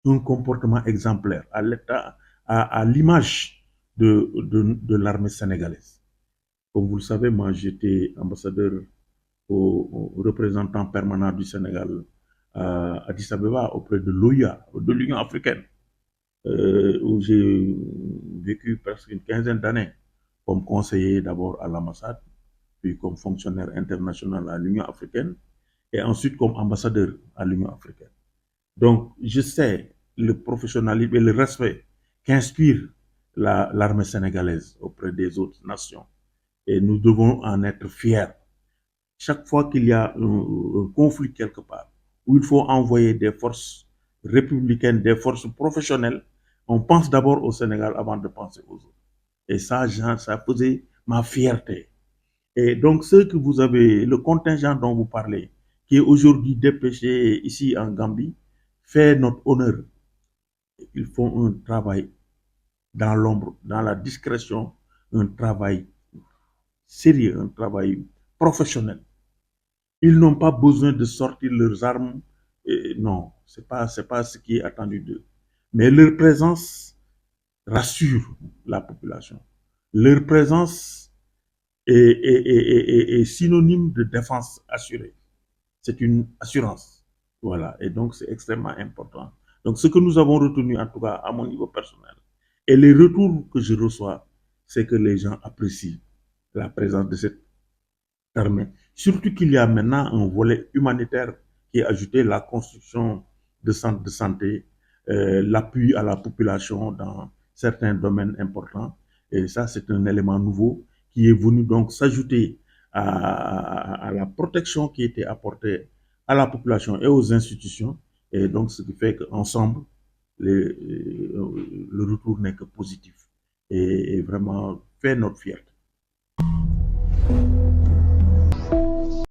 un comportement exemplaire à l'état, à l'image de l'armée sénégalaise. Comme vous le savez, moi j'étais ambassadeur au représentant permanent du Sénégal à Addis Abeba auprès de l'OIA, de l'Union africaine, où j'ai vécu presque une quinzaine d'années comme conseiller d'abord à l'ambassade, puis comme fonctionnaire international à l'Union africaine, et ensuite comme ambassadeur à l'Union africaine. Donc, je sais le professionnalisme et le respect qu'inspire l'armée sénégalaise auprès des autres nations. Et nous devons en être fiers. Chaque fois qu'il y a un conflit quelque part, où il faut envoyer des forces républicaines, des forces professionnelles, on pense d'abord au Sénégal avant de penser aux autres. Et ça, Jean, ça faisait ma fierté. Et donc, ce que vous avez, le contingent dont vous parlez, qui est aujourd'hui dépêché ici en Gambie, fait notre honneur. Ils font un travail dans l'ombre, dans la discrétion, un travail sérieux, un travail professionnel. Ils n'ont pas besoin de sortir leurs armes. Et non, c'est pas ce qui est attendu d'eux. Mais leur présence rassure la population. Leur présence est synonyme de défense assurée. C'est une assurance. Voilà. Et donc, c'est extrêmement important. Donc, ce que nous avons retenu, en tout cas, à mon niveau personnel, et les retours que je reçois, c'est que les gens apprécient la présence de cette armée. Surtout qu'il y a maintenant un volet humanitaire qui est ajouté, la construction de centres de santé, l'appui à la population dans certains domaines importants. Et ça, c'est un élément nouveau qui est venu donc s'ajouter à la protection qui était apportée à la population et aux institutions. Et donc, ce qui fait qu'ensemble, le retour n'est que positif et vraiment fait notre fierté.